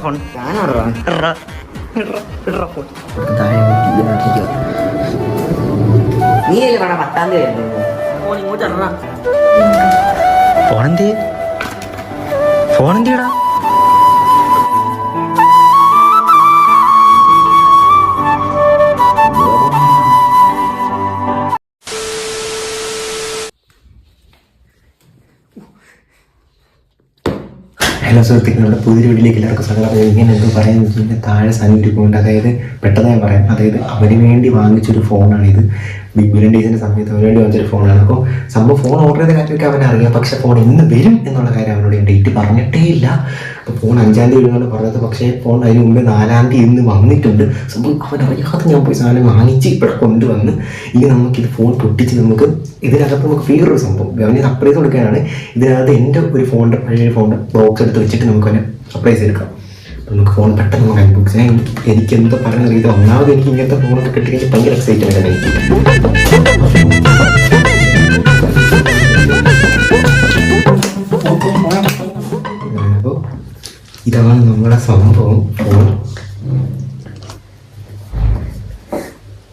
Phone നീയല്ലേ വേണം 10-ാം തീയതി ഫോണെന്തിയടാ? ഹലോ സുഹൃത്തുക്കളുടെ പുതിയ വീട്ടിലേക്ക് എല്ലാവർക്കും സ്വാഗതം. ഇങ്ങനെ എന്തോ പറയാൻ വെച്ചിട്ടുണ്ടെങ്കിൽ താഴെ സനിരിക്കുന്നുണ്ട്. അതായത് പെട്ടെന്ന് ഞാൻ പറയാം. അതായത് അവന് വേണ്ടി വാങ്ങിച്ചൊരു ഫോണാണിത്. ബിഗ് ബില്യൺ ഡേയ്സിൻ്റെ സമയത്ത് അവന് വേണ്ടി വാങ്ങിച്ചൊരു ഫോണാണ്. അപ്പോൾ സംഭവം ഫോൺ ഓർഡർ ചെയ്ത കാര്യമൊക്കെ അവനറിയാം. പക്ഷേ ഫോൺ എന്ന് വരും എന്നുള്ള കാര്യം അവനോട് ഞാൻ ഡേറ്റ് പറഞ്ഞിട്ടേ ഇല്ല. അപ്പോൾ ഫോൺ 5-ാം തീയതി വരുമെന്നാണ് പറഞ്ഞത്. പക്ഷേ ഫോൺ അതിന് മുമ്പ് 4-ാം തീയതി ഇന്ന് വന്നിട്ടുണ്ട്. സംഭവം അവനറിയാതെ ഞാൻ പോയി സാധനം വാങ്ങിച്ച് ഇവിടെ കൊണ്ടുവന്ന് ഇനി നമുക്കിത് ഫോൺ പൊട്ടിച്ച് നമുക്ക് ഇതിനകത്ത് നമുക്ക് വേറൊരു സംഭവം അവന് സർപ്രൈസ് കൊടുക്കാനാണ്. ഇതിനകത്ത് എൻ്റെ ഒരു ഫോണിൻ്റെ പഴയ ഫോണിൻ്റെ ബോക്സ് എടുത്ത് വെച്ചിട്ട് നമുക്ക് അവനെ സർപ്രൈസ് എടുക്കാം. അപ്പോൾ നമുക്ക് ഫോൺ പെട്ടെന്ന് നമുക്ക് അൺബോക്സ് ചെയ്യാം. എനിക്ക് എന്തോ പറഞ്ഞറിയത് ഒന്നാമത് എനിക്ക് ഇങ്ങനത്തെ ഫോണൊക്കെ കിട്ടിക്കഴിഞ്ഞാൽ ഭയങ്കര എക്സൈറ്റ്മെൻ്റ് ആണ് എനിക്ക്. അപ്പോൾ ഇതാണ് നമ്മുടെ സംഭവം. ഫോൺ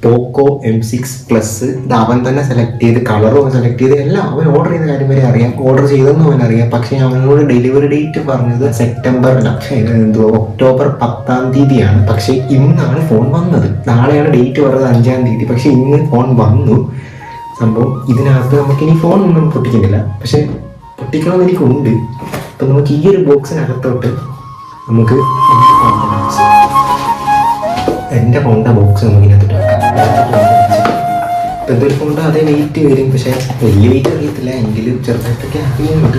പോക്കോ M6 പ്ലസ്. ഇത് അവൻ തന്നെ സെലക്ട് ചെയ്ത് കളറും അവൻ സെലക്ട് ചെയ്ത് എല്ലാം അവൻ ഓർഡർ ചെയ്യുന്ന കാര്യം വരെ അറിയാം. ഓർഡർ ചെയ്തെന്നും അവനറിയാം. പക്ഷേ അവനോട് ഡെലിവറി ഡേറ്റ് പറഞ്ഞത് ഒക്ടോബർ 10-ാം തീയതിയാണ്. പക്ഷേ ഇന്നാണ് ഫോൺ വന്നത്. നാളെയാണ് ഡേറ്റ് പറഞ്ഞത് 5-ാം തീയതി. പക്ഷേ ഇന്ന് ഫോൺ വന്നു. സംഭവം ഇതിനകത്ത് നമുക്കിനി ഫോൺ ഒന്നും പൊട്ടിക്കുന്നില്ല. പക്ഷെ പൊട്ടിക്കണമെന്ന് എനിക്കുണ്ട്. അപ്പം നമുക്ക് ഈ ഒരു ബോക്സിനകത്തോട്ട് നമുക്ക് എൻ്റെ ഫോണിൻ്റെ ബോക്സ് നമുക്ക് ഇതിനകത്തോട്ട് വെക്കാം. ഇപ്പം എന്തൊരു ഫോണ്ട് അതേ വെയിറ്റ് വരും. പക്ഷേ വലിയ വെയിറ്റ് അറിയത്തില്ല. എങ്കിലും ചെറുതായിട്ടൊക്കെ അറിയുന്നുണ്ട്.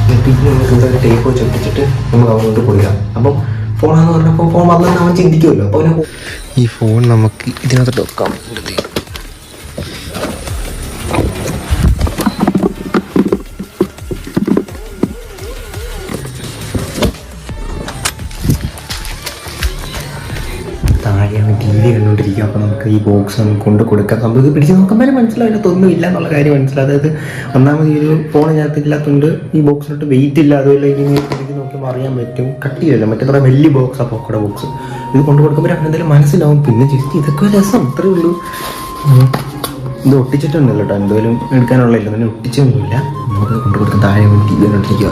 എന്നിട്ട് ഇത് നമുക്ക് ഇവിടെ ടേപ്പ് വെച്ച് ഒട്ടിച്ചിട്ട് നമുക്ക് അവനോട്ട് കൊടുക്കാം. അപ്പം ഫോണാന്ന് പറഞ്ഞപ്പോൾ ഫോൺ വന്നെന്ന് അവൻ ചിന്തിക്കുമല്ലോ. അപ്പോൾ അവന് ഈ ഫോൺ നമുക്ക് ഇതിനകത്തോട്ട് വെക്കാം. താഴെയാണ് TV കണ്ടുകൊണ്ടിരിക്കുക. അപ്പോൾ നമുക്ക് ഈ ബോക്സ് നമുക്ക് കൊണ്ട് കൊടുക്കാം. നമുക്ക് ഇത് പിടിച്ച് നോക്കുമ്പോൾ മനസ്സിലായിട്ടൊന്നും ഇല്ല എന്നുള്ള കാര്യം മനസ്സിലായി. അതായത് ഒന്നാമത് ഈ ഒരു ഫോണിനകത്ത് ഇല്ലാത്തതുകൊണ്ട് ഈ ബോക്സിനോട്ട് വെയിറ്റ് ഇല്ല. അതുപോലെ ഇനി പിടിച്ച് നോക്കുമ്പോൾ അറിയാൻ പറ്റും. കട്ടിയല്ല മറ്റേ വലിയ ബോക്സ്. അപ്പോൾ പോക്കോടെ ബോക്സ് ഇത് കൊണ്ട് കൊടുക്കുമ്പോൾ എന്തായാലും മനസ്സിലാവും. പിന്നെ ജസ്റ്റ് ഇതൊക്കെ രസം അത്രേ ഉള്ളൂ. ഇത് ഒട്ടിച്ചിട്ടൊന്നുമില്ല കേട്ടോ. എന്തായാലും എടുക്കാനുള്ളതില്ല. പിന്നെ ഒട്ടിച്ചൊന്നുമില്ല. നമുക്ക് കൊണ്ട് കൊടുക്കാൻ താഴെ TV കണ്ടോണ്ടിരിക്കുക.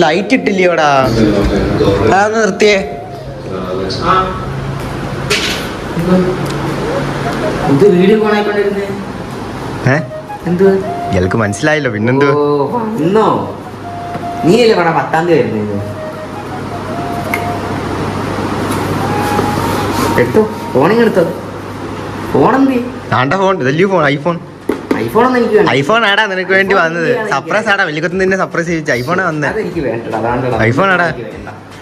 ലൈറ്റ് ഇട്ടില്ലേ ഇവിടെ? അതൊന്ന് നിർത്തിയേ. ഇത് വീഡിയോ കോണായിക്കൊണ്ടിരുന്നേ എന്തുവാ ഇയാൾക്ക് മനസ്സിലായല്ലോ. പിന്നെന്തുവാ? ഇന്നോ നീയല്ലേ വേണം 10-ാം തീയതി വരുന്നത്. എടുത്തോ ഫോണിങ് എടുത്തോ. ഫോണെന്തി ആണ്ട ഫോൺ വലിയ ഫോൺ. ഐഫോണൊന്നും എനിക്ക് വേണ്ട. ഐഫോൺ ആടാ നിനക്ക് വേണ്ടി വന്നത്. സർപ്രൈസ് ആടാ. വലിയകൊത്തും നിന്നെ സർപ്രൈസ് ചെയ്യിച്ചു. ഐഫോണാ വന്നത്. അതെനിക്ക് വേണ്ടടാ. ഐഫോൺ ആടാ.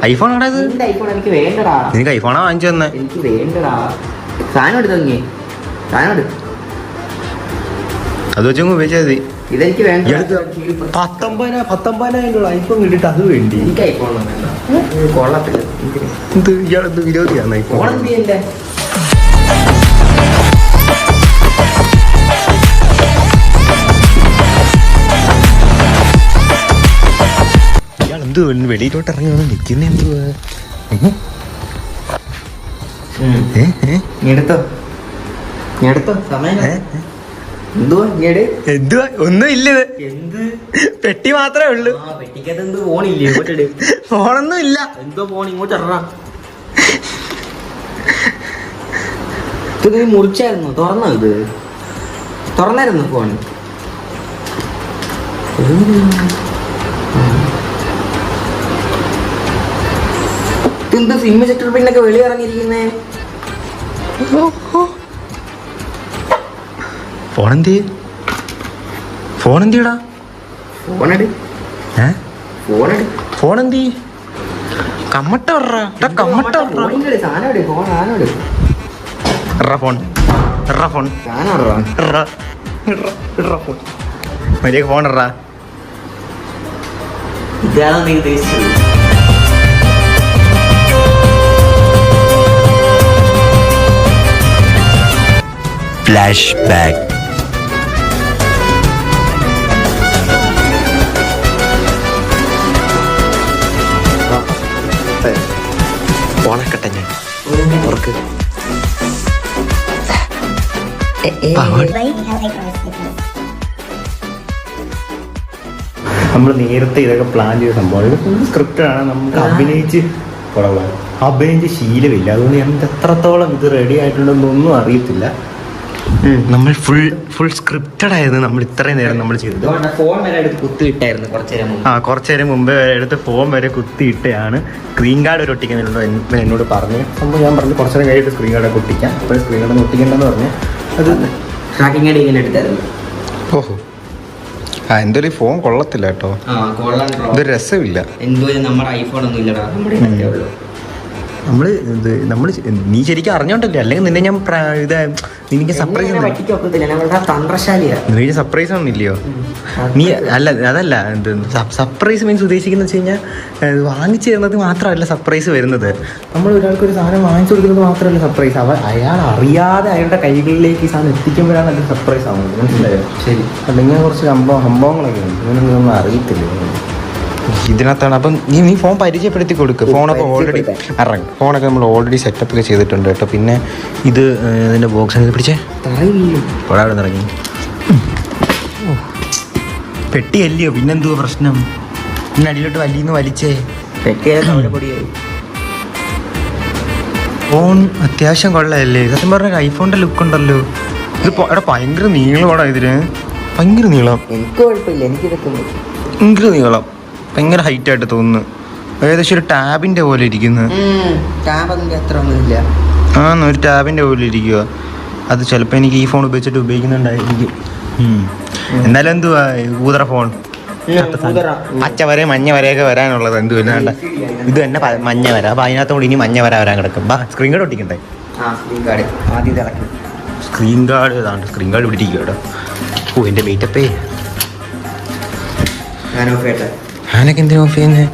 ഐഫോൺ ആടാ. ഇത് ഐഫോൺ എനിക്ക് വേണ്ടടാ. നിനക്ക് ഐഫോണാ വാങ്ങിച്ചു തന്നെ. എനിക്ക് വേണ്ടടാ. സാധനം എടുത്തു തുടങ്ങി. സാധനം എടുത്തു. അത് വെച്ചങ്ങ് ഉപയോഗിച്ചാൽ മതി. ഇതെനിക്ക് വേണ്ട. 19,000 ഐഫോൺ കിട്ടിയിട്ട് അത് വേണ്ടി. എനിക്ക് ഐഫോൺ വേണ്ട. കൊള്ളത്തില്ല. ഇത് ഇയാളെന്ത് വിരോധിയാണ് ഐഫോൺ? ഫോൺ എന്ത് ചെയ്യണ്ടേ? ഇയാളെന്ത് വെളിയിലോട്ട് ഇറങ്ങി വന്ന് നിൽക്കുന്ന എന്തുവാ? എടുത്തോ സമയം എന്തുവാ എന്തുവാ? ഒന്നും ഇല്ലത്. എന്ത് പെട്ടി മാത്രമേ ഉള്ളൂ. പെട്ടിക്കകത്ത് ഫോണില്ലേ? ഇങ്ങോട്ട് ഫോണൊന്നും ഇല്ല. എന്തോ ഫോൺ ഇങ്ങോട്ട് ഇറങ്ങാം. ഇത് മുറിച്ചായിരുന്നു. തുറന്നോ? ഇത് തുറന്നായിരുന്നു ഫോൺ. ഇതെന്ത് സിം സെക്ടർ പിന്നൊക്കെ വെളിയിറങ്ങിയിരിക്കുന്നേ. ഫോണെന്തിയടാ? ഫോണെടു. ഫോണെന്തി? കമ്മട്ട മര്യാദ ഫോൺ ഇറാ. ഇതാണ് നീ ഉദ്ദേശിച്ചത്. ഫ്ലാഷ്ബാക്ക്. ഓണാക്കട്ടെ ഞാൻ ഓർക്ക് നമ്മൾ നേരത്തെ ഇതൊക്കെ പ്ലാൻ ചെയ്ത സംഭവം ഇത് ഫുൾ സ്ക്രിപ്റ്റാണ്. നമുക്ക് അഭിനയിച്ച് ശീലമില്ല, അതുകൊണ്ട് എന്ത് എത്രത്തോളം ഇത് റെഡി ആയിട്ടുണ്ടെന്നൊന്നും അറിയത്തില്ല. നമ്മൾ ഫുൾ സ്ക്രിപ്റ്റഡ് ആയിരുന്നു നമ്മൾ ഇത്രയും നേരം നമ്മൾ ചെയ്തത്. ഫോൺ വരെ എടുത്ത് കുത്തിയിട്ടായിരുന്നു കുറച്ചു നേരം മുമ്പേ എടുത്ത് ഫോൺ വരെ കുത്തിയിട്ടാണ്. സ്ക്രീൻ കാർഡ് ഒരു ഒട്ടിക്കുന്നുണ്ടോ എന്നോട് പറഞ്ഞു. സംഭവം ഞാൻ പറഞ്ഞു കുറച്ചു നേരം കഴിഞ്ഞിട്ട് സ്ക്രീൻ കാർഡ് ഒട്ടിക്കാം. അപ്പോൾ സ്ക്രീൻ കാർഡ് ഒട്ടിക്കണ്ടെന്ന് പറഞ്ഞു. അത് ട്രാക്കിംഗ് ഐഡി ഇങ്ങനെ എടുത്തായിരുന്നു. ഓഹോ, എന്തൊരു ഫോൺ കൊള്ളത്തില്ല കേട്ടോ, ഇതൊരു രസമില്ല. എന്തോ നമ്മുടെ ഐഫോൺ ഒന്നും ഇല്ലടാ, നമ്മുടെ ഉള്ളൂ. നമ്മൾ നീ ശരിക്കും അറിഞ്ഞോണ്ടല്ലേ, അല്ലെങ്കിൽ നിന്നെ ഞാൻ നിനക്ക് സർപ്രൈസ് നിനക്ക് സർപ്രൈസ് ഒന്നുമില്ലയോ നീ? അല്ല അതല്ല, എന്ത് സർപ്രൈസ് മീൻസ് ഉദ്ദേശിക്കുന്നത് വെച്ച് കഴിഞ്ഞാൽ വാങ്ങിച്ചു തരുന്നത് മാത്രമല്ല സർപ്രൈസ് വരുന്നത്. നമ്മൾ ഒരാൾക്ക് ഒരു സാധനം വാങ്ങിച്ചു കൊടുക്കുന്നത് മാത്രമല്ല സർപ്രൈസ്. അയാൾ അറിയാതെ അയാളുടെ കൈകളിലേക്ക് ഈ സാധനം എത്തിക്കുമ്പോഴാണ് അത് സർപ്രൈസ് ആവുന്നത്. മനസ്സിലായോ? ശരി, അല്ലെങ്കിൽ കുറച്ച് സംഭവങ്ങളൊക്കെ ഉണ്ട്, ഇങ്ങനൊന്നും അറിയത്തില്ല ഇതിനകത്താണ്. അപ്പം നീ ഫോൺ പരിചയപ്പെടുത്തി കൊടുക്കുക. ഫോണൊക്കെ ഓൾറെഡി ഫോണൊക്കെ നമ്മൾ ഓൾറെഡി സെറ്റപ്പ് ഒക്കെ ചെയ്തിട്ടുണ്ട് കേട്ടോ. പിന്നെ ഇത് ഇതിൻ്റെ ബോക്സ് പിടിച്ചേ അവിടെ ഇറങ്ങി പെട്ടിയല്ലയോ, പിന്നെന്തുവാ പ്രശ്നം? പിന്നെ അടിയിലോട്ട് വലിച്ചേ ഫോൺ അത്യാവശ്യം കൊള്ളയല്ലേ? സത്യം പറഞ്ഞ ഐഫോണിൻ്റെ ലുക്ക് ഉണ്ടല്ലോ. ഇത് ഭയങ്കര നീളമാണോ ഇതിന്? ഭയങ്കര നീളം. എനിക്ക് കുഴപ്പമില്ല, എനിക്കിതൊക്കെ ഭയങ്കര നീളം, ഭയങ്കര ഹൈറ്റ് ആയിട്ട് തോന്നുന്നു. ഏകദേശം ഒരു ടാബിന്റെ പോലെ ഇരിക്കുന്നു. ഒരു ടാബിന്റെ പോലെ ഇരിക്കുക. അത് ചിലപ്പോൾ എനിക്ക് ഈ ഫോൺ ഉപയോഗിക്കുന്നുണ്ടായിരിക്കും. എന്നാലും എന്തുവാ ഊതറ ഫോൺ, പച്ച വരെ മഞ്ഞ വരെയൊക്കെ വരാനുള്ളത് എന്തുവാ? ഇത് തന്നെ മഞ്ഞ വര. അപ്പൊ അതിനകത്തോട് ഇനി മഞ്ഞ വരാൻ കിടക്കും. സ്ക്രീൻ കാർഡ് ഒട്ടിക്കണ്ടേ? സ്ക്രീൻ കാർഡ് ഇതാണ്. സ്ക്രീൻ കാർഡ് പിടിക്കുക കേട്ടോ. ഓ എൻ്റെ വെയിറ്റപ്പേ, ഞാനൊക്കെ എന്തിനാ ഓഫ് ചെയ്യുന്നത്?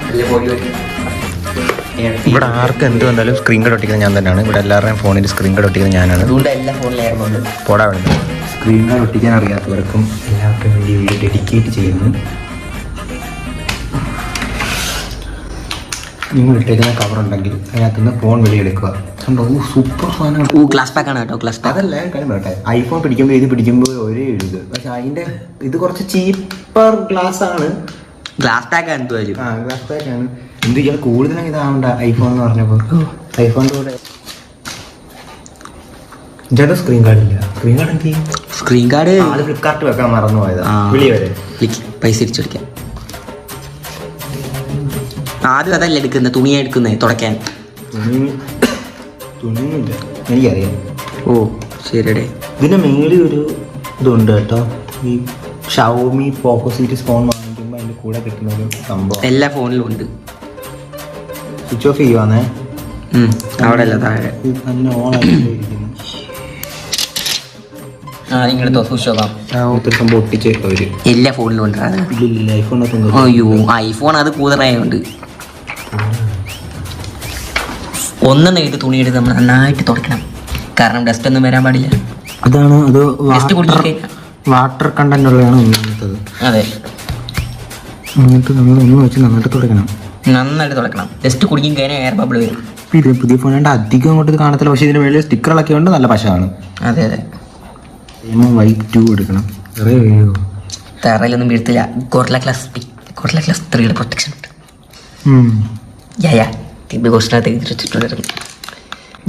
ഇവിടെ ആർക്ക് എന്ത് വന്നാലും സ്ക്രീൻ കാർഡ് ഒട്ടിക്കുന്നത് ഞാൻ തന്നെയാണ്. ഇവിടെ എല്ലാവരുടെയും ഫോണിൽ സ്ക്രീൻ കാർഡ് ഒട്ടിക്കുന്നത് ഞാനാണ്. പോടാ വേണ്ട. സ്ക്രീൻ കാർഡ് ഒട്ടിക്കാൻ അറിയാത്തവർക്കും എല്ലാവർക്കും വേണ്ടി വീഡിയോ ഡെഡിക്കേറ്റ് ചെയ്യുന്നു. നിങ്ങൾ ഇട്ടേക്കുന്ന കവർ ഉണ്ടെങ്കിൽ അതിനകത്തുനിന്ന് ഫോൺ വെളിയെടുക്കുക. സൂപ്പർ സാധനം. ഗ്ലാസ് പാക്ക് ആണ് കേട്ടോ. ഗ്ലാസ് പാക്ക് അതല്ല കാര്യം പറയട്ടെ, ഐഫോൺ പിടിക്കുമ്പോൾ ഇത് പിടിക്കുമ്പോൾ ഒരേ എഴുത്. പക്ഷെ അതിൻ്റെ ഇത് കുറച്ച് ചീപ്പർ ഗ്ലാസ് ആണ്. ഗ്ലാസ് പാക്ക് ആണ്. ഗ്ലാസ് പാക്ക് ആണ്. എന്ത് ചെയ്യാൻ കൂടുതലും ഇതാവണ്ട ഐഫോൺ എന്ന് പറഞ്ഞപ്പോൾ. ഐഫോണിൻ്റെ കൂടെ ചേട്ടാ സ്ക്രീൻ കാർഡ് ഇല്ല. സ്ക്രീൻ കാർഡ് എന്ത് ചെയ്യും? സ്ക്രീൻ കാർഡ് അത് ഫ്ലിപ്കാർട്ട് വെക്കാൻ മറന്നു പോയത്. വിളി വരെ പൈസ തിരിച്ചു വിളിക്കാം. ആദ്യം അതല്ല എടുക്കുന്നത്, തുണിയാ എടുക്കുന്നത് തുടയ്ക്കാൻ. തുണിയൊന്നുമില്ല, എനിക്കറിയാം. ഓ ശരിയടേ. ഇതിൻ്റെ മേളിൽ ഒരു ഇതുണ്ട് കേട്ടോ. ഈ ഷവോമി പോക്കോ സീരീസ് ഫോൺ വാങ്ങിക്കുമ്പോൾ അതിൻ്റെ കൂടെ കിട്ടുന്ന ഒരു സംഭവം എല്ലാ ഫോണിലും ഉണ്ട്. സ്വിച്ച് ഓഫ് ചെയ്യുവാന്നേ. അവിടെ അല്ല, താഴെ തന്നെ ഓൺ ആയിട്ടിരിക്കുന്നു. നിങ്ങളെടുത്തോ സൂക്ഷിച്ച് നോക്കാം. ഒത്തിരി സംഭവം ഒട്ടിച്ച് അവര് എല്ലാ ഫോണിലും ഉണ്ട്. ഇല്ല ഐഫോണിനകത്ത്. അയ്യോ ഐഫോൺ അത് കൂതറായുണ്ട്. ഒന്നും നേരിട്ട് തുണി എടുത്ത് നമ്മൾ നന്നായിട്ട് തുടക്കണം, കാരണം ഡസ്റ്റ് ഒന്നും വരാൻ പാടില്ല. അതാണ് അത് ഡസ്റ്റ് വാട്ടർ കണ്ടന്റ് ഉള്ളതാണ് ഒന്നാമത്തത്. അതെ, എന്നിട്ട് നമ്മൾ ഒന്ന് വെച്ച് നന്നായിട്ട് തുടക്കണം. നന്നായിട്ട് തുടക്കണം. ഡസ്റ്റ് കുടിക്കും കഴിഞ്ഞാൽ എയർ ബബിൾ വരും. ഇത് പുതിയ ഫോണാണ്ട് അധികം അങ്ങോട്ട് കാണത്തില്ല, പക്ഷേ ഇതിന് മേളിൽ സ്റ്റിക്കറുകളൊക്കെ ഉണ്ട്. നല്ല പശമാണ്. അതെ അതെ. വൈറ്റ് 2 എടുക്കണം. തറയിലൊന്നും വീഴ്ത്തില്ല. ഗോറില്ല ക്ലാസ് 3യുടെ പ്രൊട്ടക്ഷൻ ഉണ്ട്.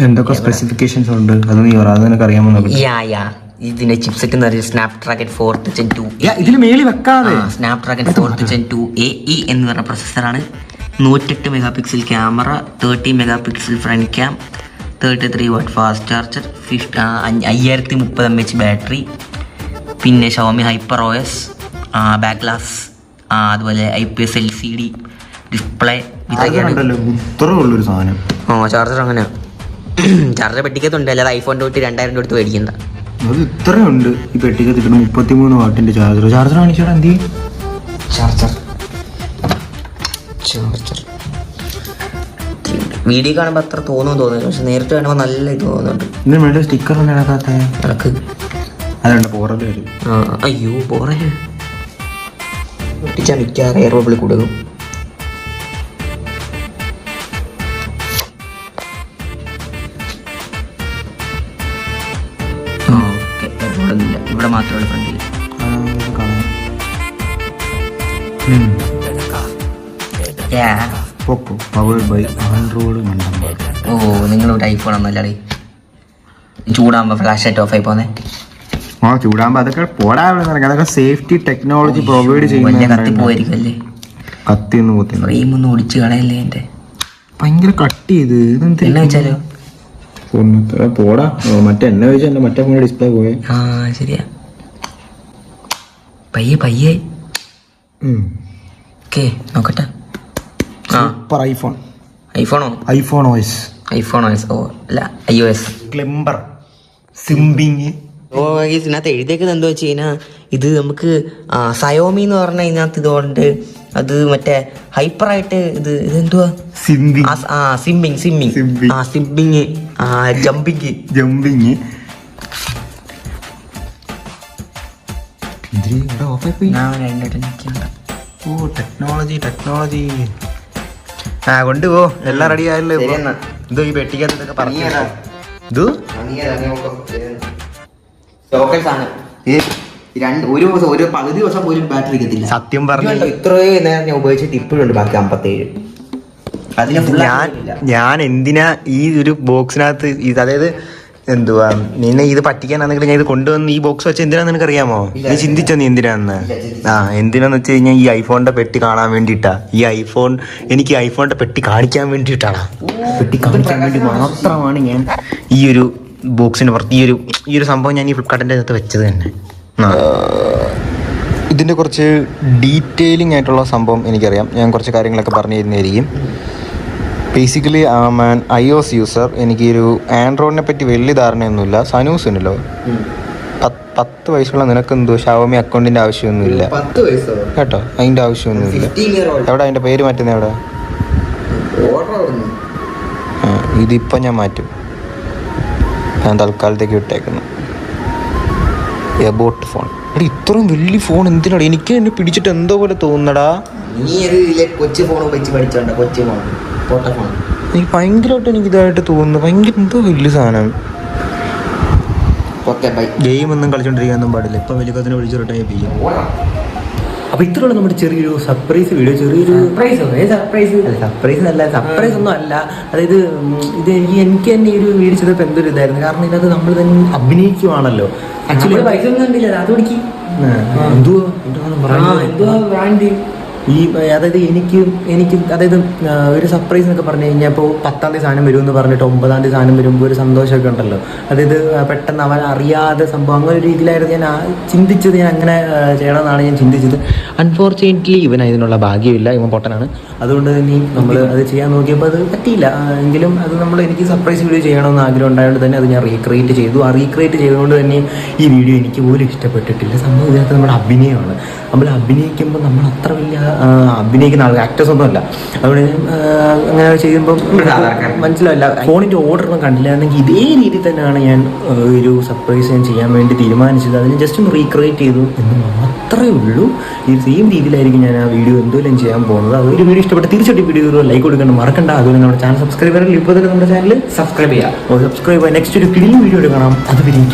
എന്തൊക്കെ സ്പെസിഫിക്കേഷൻസ് ഉണ്ട് അത് നീ പറ, അത് നിനക്ക് അറിയാമോ? ഇതിന്റെ ചിപ്സെറ്റ് എന്ന് പറയുന്നത് സ്നാപ്ഡ്രാഗൺ 4th Gen 2. ഇതിന് മേളിൽ വെക്കാതെ സ്നാപ്ഡ്രാഗൺ 4th Gen 2 AE എന്ന് പറഞ്ഞ പ്രൊസസ്സറാണ്. 108 mega pixel camera, 30 mega pixel front cam, 33 watt fast charger, 5030 mAh battery, പിന്നെ Xiaomi hyper OS, back glass, അതുപോലെ IPS LCD ഡിസ്പ്ലേ. ഉള്ളൊരു സാധനം. ചാർജർ അങ്ങനെ ചാർജർ പെട്ടിക്കത്തുണ്ട്, അല്ലാതെ ഐഫോണിൻ്റെ തൊട്ട് 2000 കൊടുത്ത് മേടിക്കണ്ട. അത് ഇത്രയുണ്ട് ഈ പെട്ടിക്കത്തിട്ട്. 33 വാട്ടിന്റെ ചാർജർ. ചാർജർ കാണിച്ചോടാ. എന്ത് ചാർജർ വീഡിയോ കാണുമ്പോൾ അത്ര തോന്നുന്നില്ല, പക്ഷെ നേരിട്ട് കാണുമ്പോൾ നല്ല ഇത് തോന്നുന്നുണ്ട്. ഇതിന് വേണ്ട സ്റ്റിക്കർ ഒന്നും ഇടാത്ത നടക്ക്. അതുണ്ട് പോറല് വരും. അയ്യോ പോറല് ഒട്ടിച്ചാൽ മിക്കാറ് എയർ ബബിൾ കൊടുക്കും. ഇവിടെ മാത്രമേ ഫ്രണ്ടിൽ. പോക്കോ പവേർഡ് ബൈ ആൻഡ്രോയിഡ് മണ്ടന്മാർ. ഓ നിങ്ങളൊരു ഐഫോൺ ഒന്നല്ലേ ചൂടാകുമ്പോൾ ഫ്ലാഷ് ലൈറ്റ് ഓഫ് ആയി പോന്നെ. ചൂടാകുമ്പോ അതൊക്കെ പോടാ, അതൊക്കെ സേഫ്റ്റി ടെക്നോളജി പ്രൊവൈഡ് കത്തി ചെയ്യുന്ന. പോയിരിക്കല്ലേ, കത്തിയൊന്നും കുത്തി ഫ്രെയിം ഒന്ന് ഒടിച്ച് കളയല്ലേ എൻ്റെ. ഭയങ്കര കട്ട് ചെയ്ത് എന്നെ വെച്ചാലോ പോടാ. മറ്റേ എന്നെ വെച്ചാൽ എന്റെ മറ്റേ ഫോണിന്റെ ഡിസ്പ്ലേ പോയെ. ആ ശരിയാ. പയ്യെ ഓക്കെ നോക്കട്ടെ. Super iPhone. ഐഫോണോ? IPhone OS. IPhone OS. ഓ അല്ല iOS. ക്ലിംബർ സിംബിങ്. ഓ ഇതിനകത്ത് എഴുതിയേക്കുന്നത് എന്താ വെച്ച് കഴിഞ്ഞാൽ ഇത് നമുക്ക് സയോമി എന്ന് പറഞ്ഞ ഇതിനകത്ത് ഇതുകൊണ്ട് അത് മറ്റേ ഹൈപ്പറായിട്ട് ഇതെന്തുവാ സിംബിങ്. ജമ്പിങ്. ഓ ടെക്നോളജി. കൊണ്ടുപോ, എല്ലാം റെഡി ആയല്ലോ. ഇതോ ഈ പെട്ടിക്കകത്തൊക്കെ പറഞ്ഞു. ഇത് ഒരു പകുതി ദിവസം പോലും ബാറ്ററി കിട്ടില്ല. സത്യം പറഞ്ഞു ഇത്രയും നേരം ഞാൻ ഉപയോഗിച്ചിട്ട് ഇപ്പോഴുണ്ട് ബാക്കി 57. ഞാൻ എന്തിനാ ഈ ഒരു ബോക്സിനകത്ത് അതായത് എന്തുവാ നിന്നെ ഇത് പറ്റിക്കാനാണെങ്കിൽ ഞാൻ ഇത് കൊണ്ടുവന്ന് ഈ ബോക്സ് വെച്ച് എന്തിനാന്ന് നിനക്ക് അറിയാമോ? നീ ചിന്തിച്ചോ നീ എന്തിനാന്ന്? എന്തിനാന്ന് വെച്ച് കഴിഞ്ഞാൽ ഈ ഐഫോണിന്റെ പെട്ടി കാണാൻ വേണ്ടിയിട്ടാ. എനിക്ക് ഐഫോണിന്റെ പെട്ടി കാണിക്കാൻ വേണ്ടിയിട്ടാണ്. പെട്ടി കാണിക്കാൻ വേണ്ടി മാത്രമാണ് ഞാൻ ഈ ഒരു ബോക്സിന് പുറത്ത് ഈ ഒരു സംഭവം ഞാൻ ഈ ഫ്ലിപ്കാർട്ടിന്റെ അകത്ത് വെച്ചത് തന്നെ. ഇതിന്റെ കുറച്ച് ഡീറ്റെയിലിംഗ് ആയിട്ടുള്ള സംഭവം എനിക്കറിയാം. ഞാൻ കുറച്ച് കാര്യങ്ങളൊക്കെ പറഞ്ഞു തരുന്നതായിരിക്കും. Basically an iOS user. എനിക്ക് ഒരു ആൻഡ്രോയിഡിനെ പറ്റി വലിയ ധാരണയൊന്നുമില്ല. സനൂസ് ഉണ്ടല്ലോ, 10 വയസ്സുള്ള നിനക്ക് എന്തോ ഷവമി അക്കൗണ്ടിന്റെ ആവശ്യമൊന്നുമില്ല കേട്ടോ. അതിന്റെ ആവശ്യമൊന്നുമില്ല. എവിടെ അതിന്റെ പേര് മാറ്റുന്ന എവിടെ? ഇതിപ്പോ ഞാൻ മാറ്റും. ഞാൻ തൽക്കാലത്തേക്ക് വിട്ടേക്കുന്നു. Abbott phone. എടാ ഇത്രയും വലിയ ഫോൺ എന്തിനാണ്? എനിക്ക് എന്നെ പിടിച്ചിട്ട് എന്തോ പോലെ തോന്നടാ. കൊച്ചു ഫോൺ വെച്ച് പഠിച്ചോണ്ട. കൊച്ചു ഫോൺ എനിക്ക് ഭയങ്കരമായിട്ട് എനിക്ക് ഇതായിട്ട് തോന്നുന്നു. ഭയങ്കര എന്തോ വലിയ സാധനം. ഗെയിം ഒന്നും കളിച്ചോണ്ടിരിക്കാനൊന്നും പാടില്ല. ഇപ്പൊ വലിയ വിളിച്ചു റിട്ടേൺ ചെയ്യാം. അപ്പൊ ഇത്രയുള്ള നമ്മുടെ ചെറിയൊരു സർപ്രൈസ് വീഡിയോ. സർപ്രൈസ് ഒന്നും അല്ല. അതായത് ഇത് എനിക്ക് തന്നെ ഒരു വീഡിയോ ചെയ്തപ്പോൾ എന്തൊരു ഇതായിരുന്നു. കാരണം ഇതിനകത്ത് നമ്മൾ തന്നെ അഭിനയിക്കുവാണല്ലോ. ആക്ച്വലി പൈസ ഒന്നും കണ്ടില്ല. അത് പിടിക്കും എന്തുവാ ബ്രാൻഡ് ഈ അതായത് എനിക്ക് അതായത് ഒരു സർപ്രൈസ് എന്നൊക്കെ പറഞ്ഞു കഴിഞ്ഞാൽ ഇപ്പോൾ 10-ാം തീയതി സാധനം വരുമെന്ന് പറഞ്ഞിട്ട് 9-ാം തീയതി സാധനം വരുമ്പോൾ ഒരു സന്തോഷമൊക്കെ ഉണ്ടല്ലോ. അതായത് പെട്ടെന്ന് അവൻ അറിയാതെ സംഭവം അങ്ങനെ ഒരു രീതിയിലായിരുന്നു ഞാൻ ചിന്തിച്ചത്. ഞാൻ അങ്ങനെ ചെയ്യണമെന്നാണ് ഞാൻ ചിന്തിച്ചത്. അൺഫോർച്യുനേറ്റ്ലി ഇവൻ അതിനുള്ള ഭാഗ്യമില്ല. ഇവൻ പൊട്ടനാണ്. അതുകൊണ്ട് തന്നെ നമ്മൾ അത് ചെയ്യാൻ നോക്കിയപ്പോൾ അത് പറ്റിയില്ല. എങ്കിലും അത് എനിക്ക് സർപ്രൈസ് വീഡിയോ ചെയ്യണമെന്ന് ആഗ്രഹം ഉണ്ടായതുകൊണ്ട് തന്നെ അത് ഞാൻ റീക്രിയേറ്റ് ചെയ്തു. ആ റീക്രിയേറ്റ് ചെയ്തുകൊണ്ട് തന്നെ ഈ വീഡിയോ എനിക്ക് പോലും ഇഷ്ടപ്പെട്ടിട്ടില്ല. സംഭവം ഇതിനകത്ത് നമ്മുടെ അഭിനയമാണ്. നമ്മൾ അഭിനയിക്കുമ്പോൾ നമ്മൾ അത്ര വലിയ അഭിനയിക്കുന്ന ആക്ടേഴ്സ് ഒന്നും അല്ല. അതുകൊണ്ട് അങ്ങനെ ചെയ്യുമ്പോൾ മനസ്സിലാവില്ല. ഫോണിൻ്റെ ഓർഡറൊന്നും കണ്ടില്ലായിരുന്നെങ്കിൽ ഇതേ രീതിയിൽ തന്നെയാണ് ഞാൻ ഒരു സർപ്രൈസ് ഞാൻ ചെയ്യാൻ വേണ്ടി തീരുമാനിച്ചത്. അതിന് ജസ്റ്റ് ഒന്ന് റീക്രിയേറ്റ് ചെയ്തു എന്ന് മാത്രമേ ഉള്ളൂ. ഈ സെയിം രീതിയിലായിരിക്കും ഞാൻ ആ വീഡിയോ എന്തെങ്കിലും ചെയ്യാൻ പോകുന്നത്. അതൊരു വീഡിയോ ഇഷ്ടപ്പെട്ട് തീർച്ചയായിട്ടും വീഡിയോ ലൈക്ക് കൊടുക്കേണ്ട മറക്കണ്ട. അതുപോലെ നമ്മുടെ ചാനൽ സബ്സ്ക്രൈബ് ചെയ്യാൻ ഇപ്പോൾ തന്നെ നമ്മുടെ ചാനൽ സബ്സ്ക്രൈബ് ചെയ്യുക. നെക്സ്റ്റ് ഒരു കിടിലൻ വീഡിയോ കാണാം. അത് വരെയും